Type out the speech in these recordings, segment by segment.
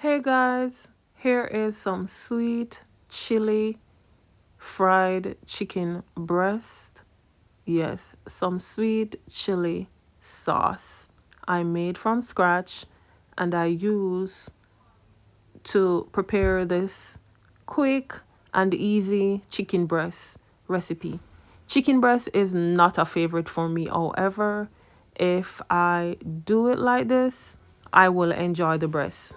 Hey guys, here is some sweet chili fried chicken breast. Yes, some sweet chili sauce I made from scratch and I use to prepare this quick and easy chicken breast recipe. Chicken breast is not a favorite for me, however, if I do it like this, I will enjoy the breast.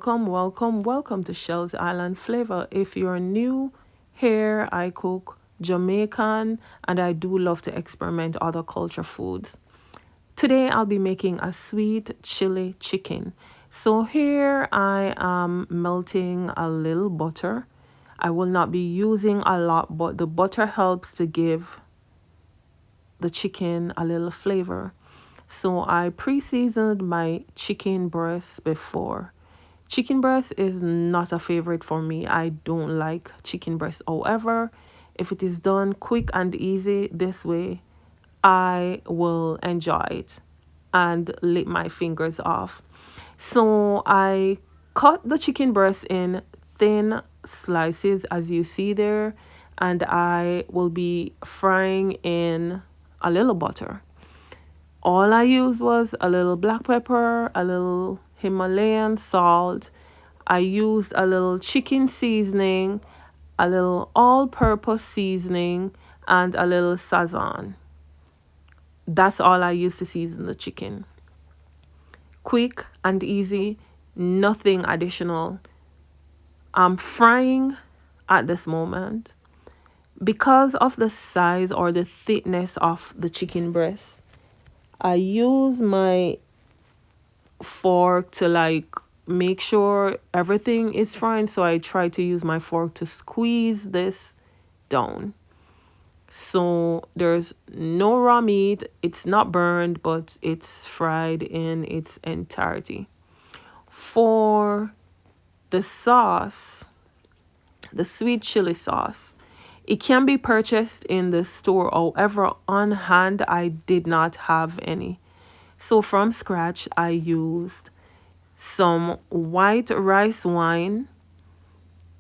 Welcome to Shell's Island Flavor. If you're new here, I cook Jamaican and I do love to experiment other culture foods. Today I'll be making a sweet chili chicken. So here I am melting a little butter. I will not be using a lot, but the butter helps to give the chicken a little flavor. So I pre-seasoned my chicken breast before. Chicken breast is not a favorite for me. I don't like chicken breast. However, if it is done quick and easy this way, I will enjoy it and lick my fingers off. So I cut the chicken breast in thin slices as you see there, and I will be frying in a little butter. All I used was a little black pepper, a little Himalayan salt. I used a little chicken seasoning, a little all-purpose seasoning, and a little sazon. That's all I used to season the chicken. Quick and easy, nothing additional. I'm frying at this moment. Because of the size or the thickness of the chicken breast, I use my fork to make sure everything is frying. So I try to use my fork to squeeze this down. So there's no raw meat. It's not burned, but it's fried in its entirety. For the sauce, the sweet chili sauce, it can be purchased in the store. However, on hand, I did not have any. So from scratch, I used some white rice wine,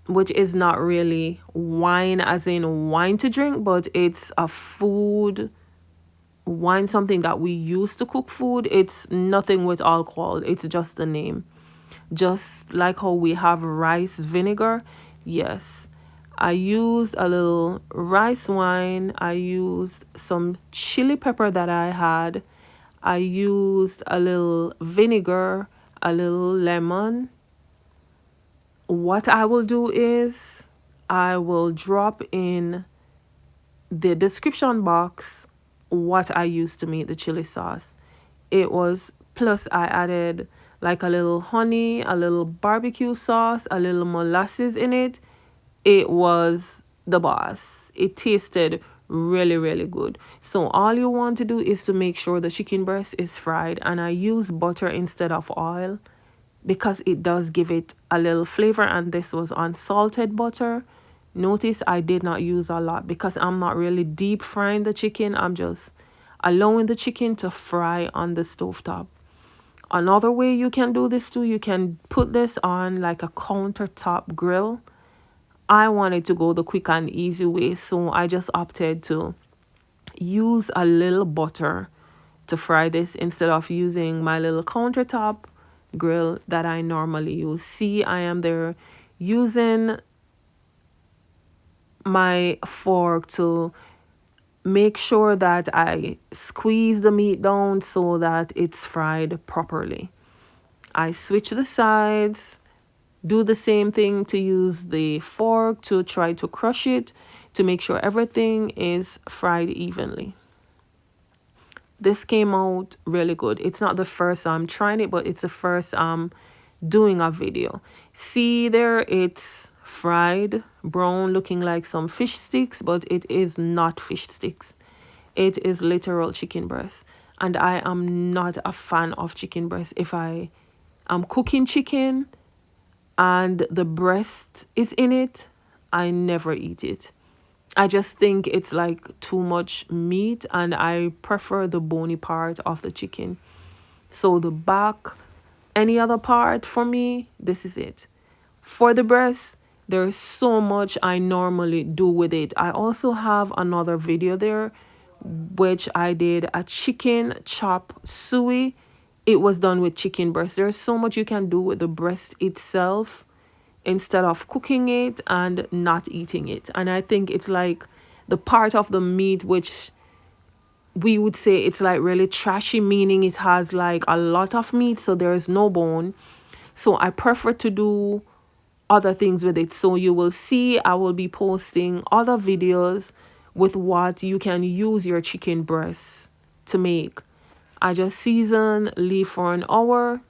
which is not really wine as in wine to drink, but it's a food wine, something that we use to cook food. It's nothing with alcohol. It's just the name. Just like how we have rice vinegar. Yes. I used a little rice wine. I used some chili pepper that I had. I used a little vinegar, a little lemon. What I will do is I will drop in the description box what I used to make the chili sauce. It was, plus I added like a little honey, a little barbecue sauce, a little molasses in it. It was the boss. It tasted really good. So all you want to do is to make sure the chicken breast is fried, and I use butter instead of oil because it does give it a little flavor, and this was unsalted butter. Notice I did not use a lot because I'm not really deep frying the chicken. I'm just allowing the chicken to fry on the stovetop. Another way you can do this too, you can put this on like a countertop grill. I wanted to go the quick and easy way, so I just opted to use a little butter to fry this instead of using my little countertop grill that I normally use. See, I am there using my fork to make sure that I squeeze the meat down so that it's fried properly. I switch the sides, do the same thing to use the fork to try to crush it to make sure everything is fried evenly. This came out really good. It's not the first I'm trying it, but it's the first I'm doing a video. See there, it's fried brown, looking like some fish sticks, but it is not fish sticks. It is literal chicken breast. and I am not a fan of chicken breast. If I am cooking chicken and the breast is in it, I never eat it. I just think it's like too much meat, and I prefer the bony part of the chicken. So the back, any other part for me, this is it. For the breast, there's so much I normally do with it. I also have another video there, which I did a chicken chop suey. It was done with chicken breast. There's so much you can do with the breast itself instead of cooking it and not eating it. And I think it's like the part of the meat which we would say it's like really trashy, meaning it has like a lot of meat, so there is no bone. So I prefer to do other things with it. So you will see I will be posting other videos with what you can use your chicken breast to make. I just season, leave for an hour.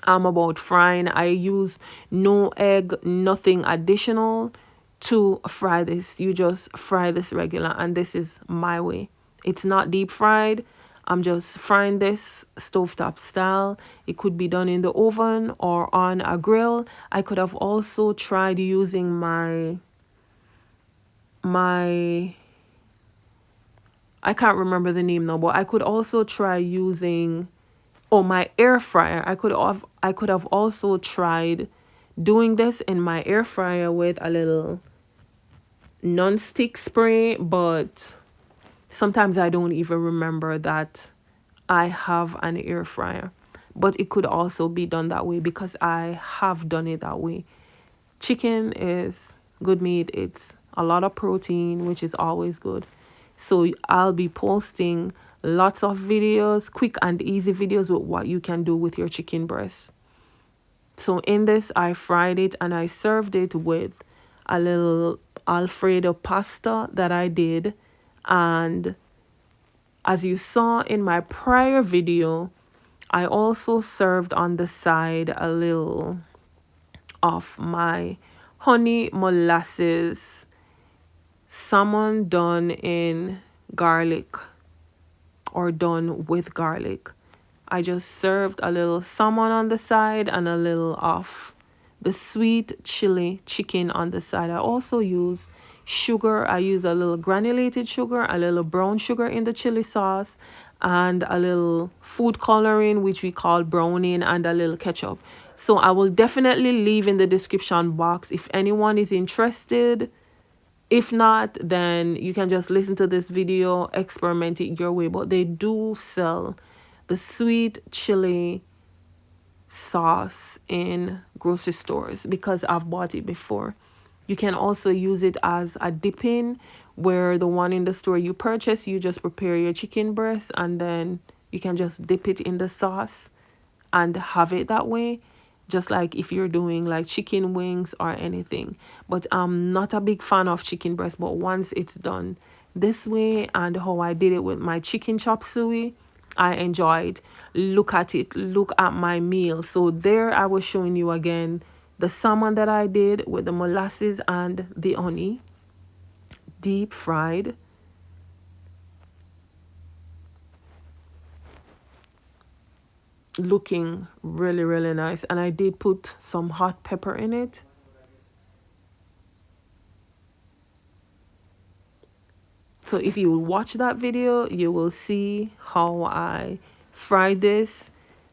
I'm about frying. I use no egg, nothing additional to fry this. You just fry this regular, and this is my way. It's not deep fried. I'm just frying this stovetop style. It could be done in the oven or on a grill. I could have also tried using my I can't remember the name now, but I could also try using my air fryer. I could have also tried doing this in my air fryer with a little non-stick spray, but sometimes I don't even remember that I have an air fryer. But it could also be done that way because I have done it that way. Chicken is good meat. It's a lot of protein, which is always good. So I'll be posting lots of videos, quick and easy videos with what you can do with your chicken breast. So in this, I fried it and I served it with a little Alfredo pasta that I did. And as you saw in my prior video, I also served on the side a little of my honey molasses salmon done in garlic or done with garlic. I just served a little salmon on the side and a little of the sweet chili chicken on the side. I also use sugar. I use a little granulated sugar, a little brown sugar in the chili sauce, and a little food coloring, which we call browning, and a little ketchup. So I will definitely leave in the description box if anyone is interested. If not, then you can just listen to this video, experiment it your way. But they do sell the sweet chili sauce in grocery stores because I've bought it before. You can also use it as a dipping, where the one in the store you purchase, you just prepare your chicken breast and then you can just dip it in the sauce and have it that way, just like if you're doing like chicken wings or anything. But I'm not a big fan of chicken breast, but once it's done this way and how I did it with my chicken chop suey, I enjoyed. Look at it, look at my meal. So there I was showing you again the salmon that I did with the molasses and the honey, deep fried. Looking really, really nice. And I did put some hot pepper in it. So if you watch that video, you will see how I fried this.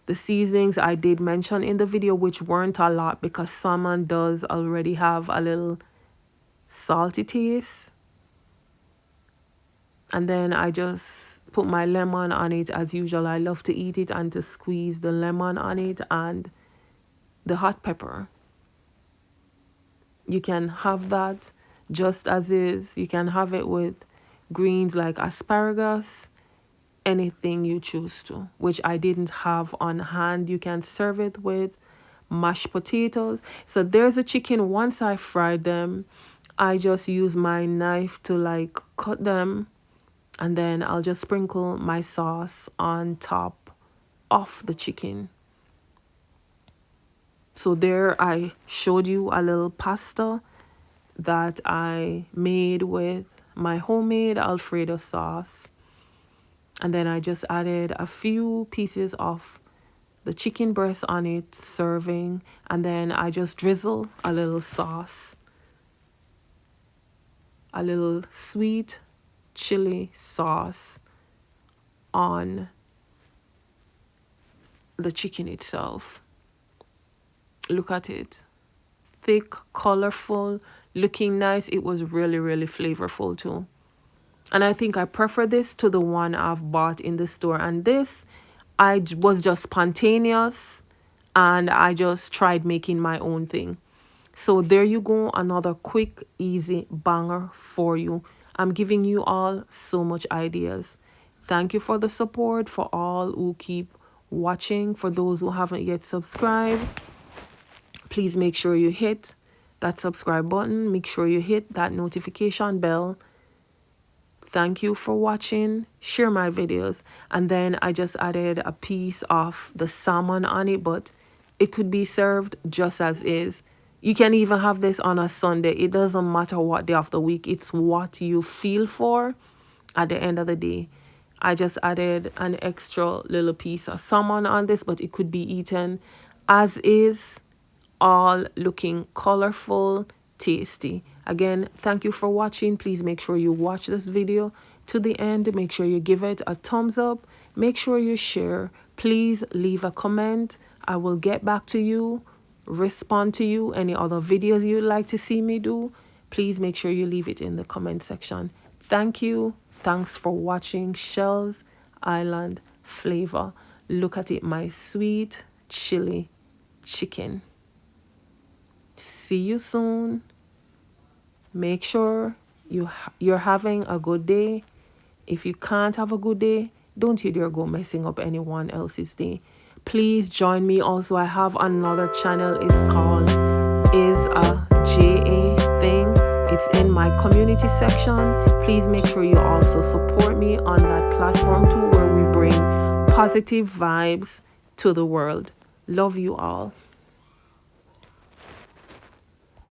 The seasonings I did mention in the video, which weren't a lot because salmon does already have a little salty taste. And then I just put my lemon on it as usual. I love to eat it and to squeeze the lemon on it and the hot pepper. You can have that just as is. You can have it with greens like asparagus, anything you choose to, which I didn't have on hand. You can serve it with mashed potatoes. So there's a chicken. Once I fried them, I just use my knife to like cut them, and then I'll just sprinkle my sauce on top of the chicken. So there I showed you a little pasta that I made with my homemade Alfredo sauce. And then I just added a few pieces of the chicken breast on it, serving. And then I just drizzle a little sauce, a little sweet chili sauce on the chicken itself. Look at it. Thick, colorful, looking nice. It was really, really flavorful too. And I think I prefer this to the one I've bought in the store. And this, was just spontaneous, and I just tried making my own thing. So there you go, another quick, easy banger for you. I'm giving you all so much ideas. Thank you for the support, for all who keep watching. For those who haven't yet subscribed, please make sure you hit that subscribe button. Make sure you hit that notification bell. Thank you for watching. Share my videos. And then I just added a piece of the salmon on it, but it could be served just as is. You can even have this on a Sunday. It doesn't matter what day of the week. It's what you feel for at the end of the day. I just added an extra little piece of salmon on this, but it could be eaten as is, all looking colorful, tasty. Again, thank you for watching. Please make sure you watch this video to the end. Make sure you give it a thumbs up. Make sure you share. Please leave a comment. I will get back to you, respond to you. Any other videos you'd like to see me do, please make sure you leave it in the comment section. Thank you. Thanks for watching Shells Island Flavor. Look at it, my sweet chili chicken. See you soon. Make sure you're having a good day. If you can't have a good day, don't you dare go messing up anyone else's day. Please join me also. I have another channel. It's called Is a JA Thing. It's in my community section. Please make sure you also support me on that platform too, where we bring positive vibes to the world. Love you all.